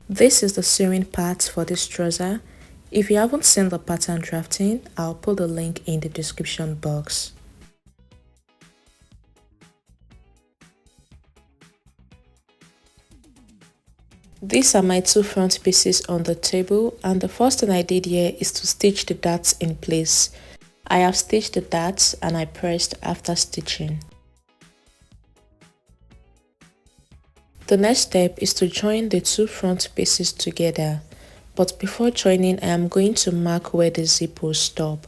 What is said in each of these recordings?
This is the sewing part for this trouser. If you haven't seen the pattern drafting, I'll put the link in the description box. These are my two front pieces on the table, and the first thing I did here is to stitch the darts in place. I have stitched the darts and I pressed after stitching. The next step is to join the two front pieces together, but before joining I am going to mark where the zip will stop.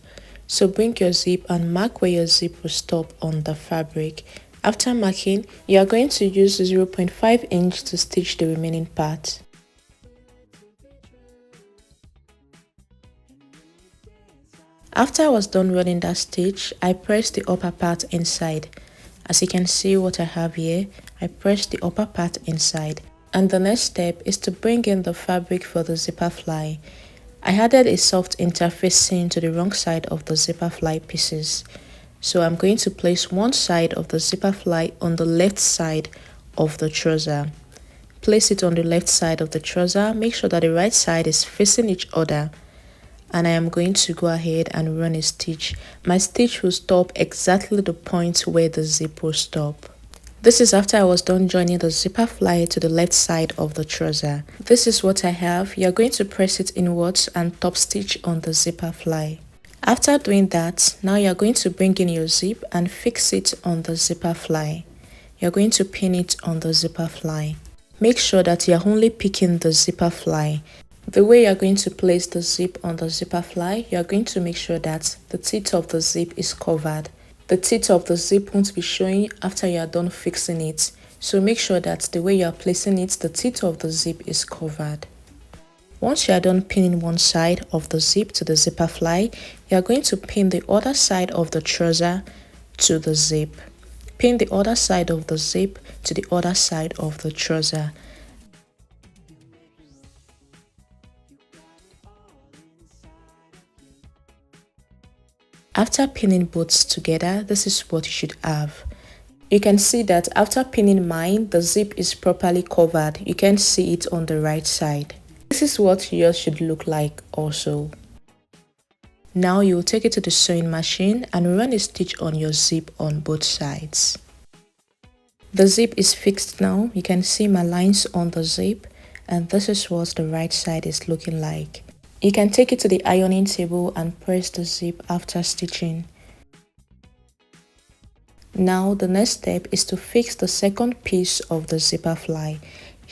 So bring your zip and mark where your zip will stop on the fabric. After marking, you are going to use 0.5 inch to stitch the remaining part. After I was done running that stitch, I pressed the upper part inside. As you can see what I have here, I pressed the upper part inside. And the next step is to bring in the fabric for the zipper fly. I added a soft interfacing to the wrong side of the zipper fly pieces. So I'm going to place one side of the zipper fly on the left side of the trouser. Place it on the left side of the trouser, make sure that the right side is facing each other. And I am going to go ahead and run a stitch. My stitch will stop exactly the point where the zip will stop. This is after I was done joining the zipper fly to the left side of the trouser. This is what I have. You're going to press it inwards and top stitch on the zipper fly. After doing that, now you're going to bring in your zip and fix it on the zipper fly. You're going to pin it on the zipper fly. Make sure that you're only picking the zipper fly. The way you're going to place the zip on the zipper fly, you're going to make sure that the teeth of the zip is covered. The teeth of the zip won't be showing after you are done fixing it. So make sure that the way you are placing it, the teeth of the zip is covered. Once you are done pinning one side of the zip to the zipper fly, you are going to pin the other side of the trouser to the zip. Pin the other side of the zip to the other side of the trouser. After pinning both together, this is what you should have. You can see that after pinning mine, the zip is properly covered. You can see it on the right side. This is what yours should look like also. Now you will take it to the sewing machine and run a stitch on your zip on both sides. The zip is fixed now. You can see my lines on the zip, and this is what the right side is looking like. You can take it to the ironing table and press the zip after stitching. Now the next step is to fix the second piece of the zipper fly.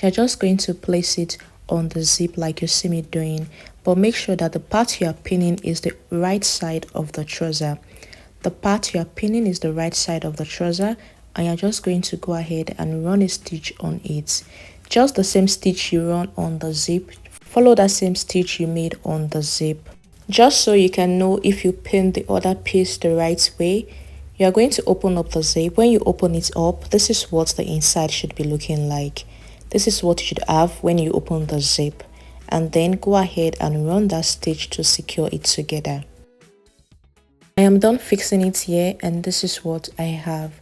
You're just going to place it on the zip like you see me doing, but make sure that the part you are pinning is the right side of the trouser. The part you are pinning is the right side of the trouser, and you're just going to go ahead and run a stitch on it. Just the same stitch you run on the zip, follow that same stitch you made on the zip. Just so you can know if you pin the other piece the right way, you are going to open up the zip. When you open it up, this is what the inside should be looking like. This is what you should have when you open the zip, and then go ahead and run that stitch to secure it together. I am done fixing it here, and this is what I have.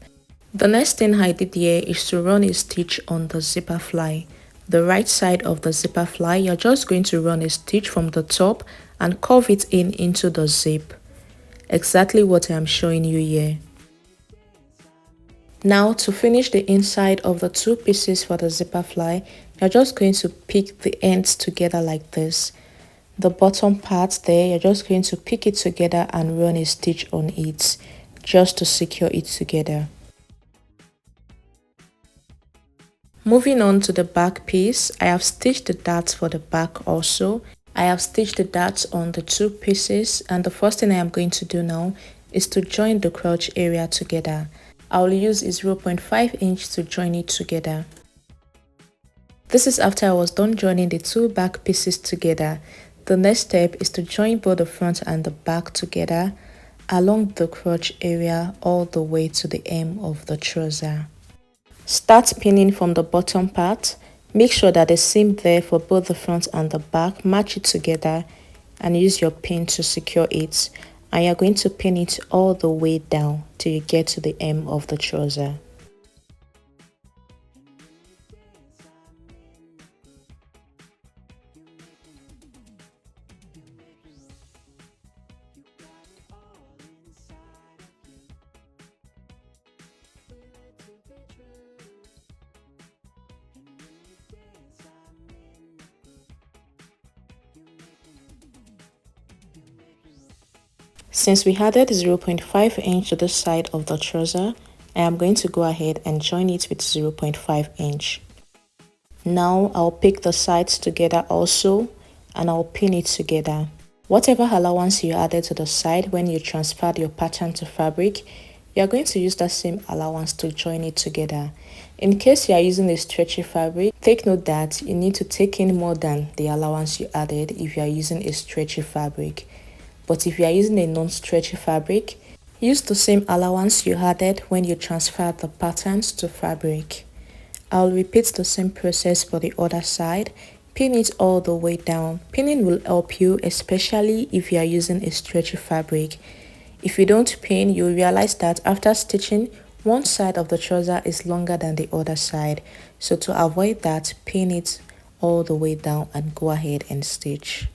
The next thing I did here is to run a stitch on the zipper fly. The right side of the zipper fly, you're just going to run a stitch from the top and curve it in into the zip. Exactly what I am showing you here. Now to finish the inside of the two pieces for the zipper fly, you're just going to pick the ends together like this. The bottom part there, you're just going to pick it together and run a stitch on it, just to secure it together. Moving on to the back piece, I have stitched the darts for the back also. I have stitched the darts on the two pieces, and the first thing I am going to do now is to join the crotch area together. I will use a 0.5 inch to join it together. This is after I was done joining the two back pieces together. The next step is to join both the front and the back together along the crotch area all the way to the hem of the trouser. Start pinning from the bottom part. Make sure that the seam there for both the front and the back, match it together and use your pin to secure it. And you're going to pin it all the way down till you get to the hem of the trouser. Since we added 0.5 inch to the side of the trouser, I am going to go ahead and join it with 0.5 inch. Now I'll pick the sides together also and I'll pin it together. Whatever allowance you added to the side when you transferred your pattern to fabric, you are going to use that same allowance to join it together. In case you are using a stretchy fabric, take note that you need to take in more than the allowance you added if you are using a stretchy fabric. But if you are using a non-stretchy fabric, use the same allowance you added when you transferred the patterns to fabric. I'll repeat the same process for the other side. Pin it all the way down. Pinning will help you, especially if you are using a stretchy fabric. If you don't pin, you'll realize that after stitching, one side of the trouser is longer than the other side. So to avoid that, pin it all the way down and go ahead and stitch.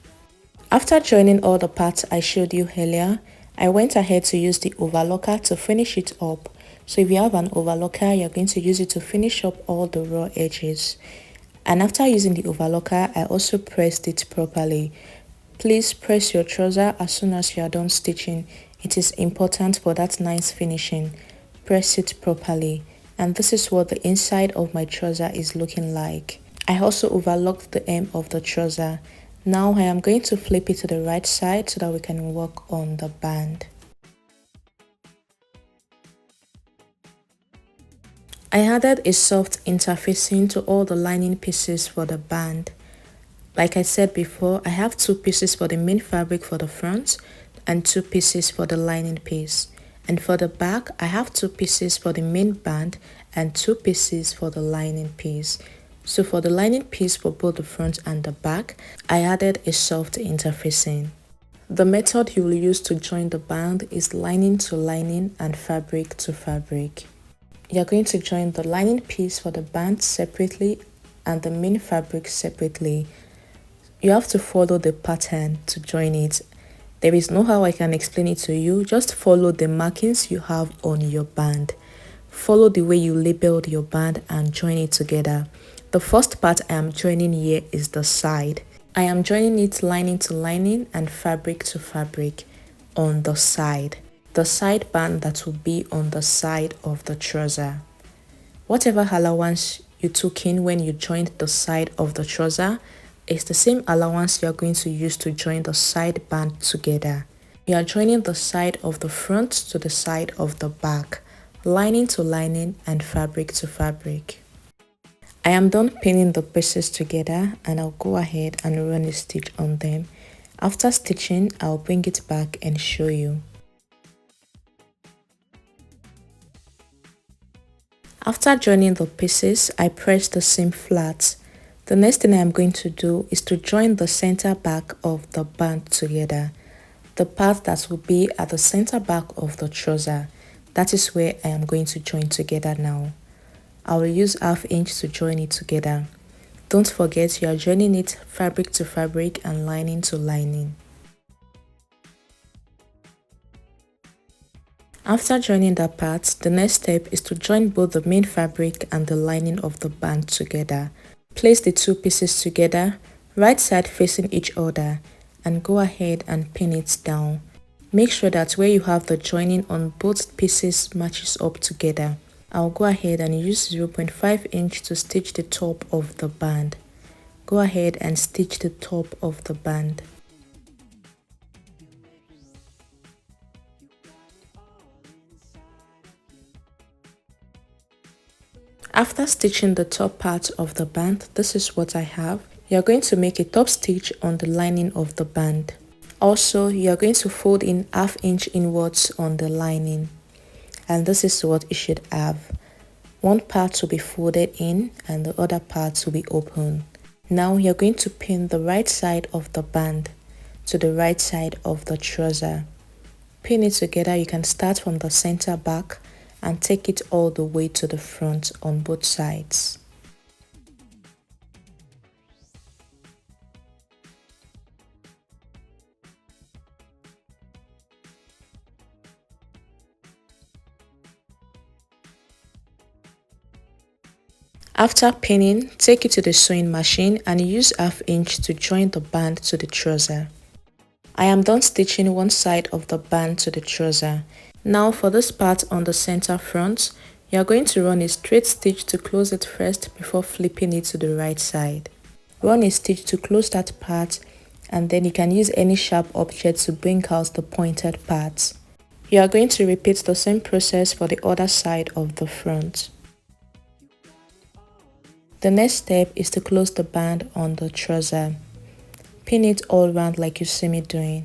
After joining all the parts I showed you earlier, I went ahead to use the overlocker to finish it up. So if you have an overlocker, you're going to use it to finish up all the raw edges. And after using the overlocker, I also pressed it properly. Please press your trouser as soon as you are done stitching. It is important for that nice finishing. Press it properly. And this is what the inside of my trouser is looking like. I also overlocked the hem of the trouser. Now I am going to flip it to the right side so that we can work on the band. I added a soft interfacing to all the lining pieces for the band. Like I said before, I have 2 pieces for the main fabric for the front and 2 pieces for the lining piece. And for the back, I have 2 pieces for the main band and 2 pieces for the lining piece. So for the lining piece for both the front and the back, I added a soft interfacing. The method you will use to join the band is lining to lining and fabric to fabric. You're going to join the lining piece for the band separately and the main fabric separately. You have to follow the pattern to join it. There is no how I can explain it to you. Just follow the markings you have on your band. Follow the way you labeled your band and join it together. The first part I am joining here is the side. I am joining it lining to lining and fabric to fabric on the side. The side band that will be on the side of the trouser. Whatever allowance you took in when you joined the side of the trouser is the same allowance you are going to use to join the side band together. You are joining the side of the front to the side of the back, lining to lining and fabric to fabric. I am done pinning the pieces together and I'll go ahead and run a stitch on them. After stitching, I'll bring it back and show you. After joining the pieces, I press the seam flat. The next thing I am going to do is to join the center back of the band together. The part that will be at the center back of the trouser. That is where I am going to join together now. I will use 1/2 inch to join it together. Don't forget you are joining it fabric to fabric and lining to lining. After joining that part, the next step is to join both the main fabric and the lining of the band together. Place the 2 pieces together, right side facing each other, and go ahead and pin it down. Make sure that where you have the joining on both pieces matches up together. I'll go ahead and use 0.5 inch to stitch the top of the band. Go ahead and stitch the top of the band. After stitching the top part of the band, this is what I have. You're going to make a top stitch on the lining of the band. Also, you're going to fold in 1/2 inch inwards on the lining. And this is what you should have. One part will be folded in and the other part will be open. Now you're going to pin the right side of the band to the right side of the trouser. Pin it together. You can start from the center back and take it all the way to the front on both sides. After pinning, take it to the sewing machine and use 1/2 inch to join the band to the trouser. I am done stitching one side of the band to the trouser. Now for this part on the center front, you are going to run a straight stitch to close it first before flipping it to the right side. Run a stitch to close that part, and then you can use any sharp object to bring out the pointed parts. You are going to repeat the same process for the other side of the front. The next step is to close the band on the trouser. Pin it all around like you see me doing.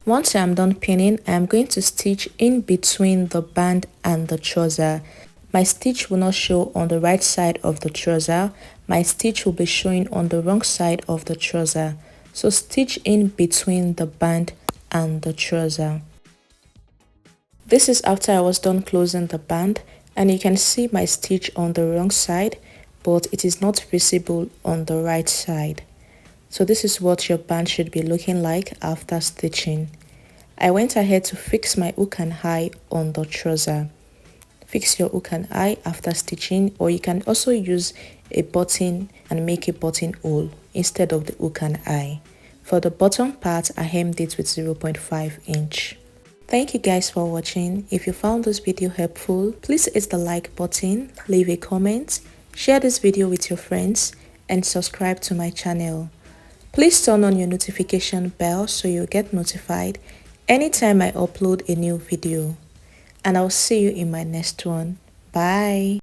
Once I am done pinning, I am going to stitch in between the band and the trouser. My stitch will not show on the right side of the trouser. My stitch will be showing on the wrong side of the trouser. So stitch in between the band and the trouser. This is after I was done closing the band, and you can see my stitch on the wrong side, but it is not visible on the right side. So this is what your band should be looking like after stitching. I went ahead to fix my hook and eye on the trouser. Fix your hook and eye after stitching, or you can also use a button and make a buttonhole instead of the hook and eye. For the bottom part, I hemmed it with 0.5 inch. Thank you guys for watching. If you found this video helpful, please hit the like button, leave a comment, share this video with your friends, and subscribe to my channel. Please turn on your notification bell so you'll get notified anytime I upload a new video. And I'll see you in my next one. Bye.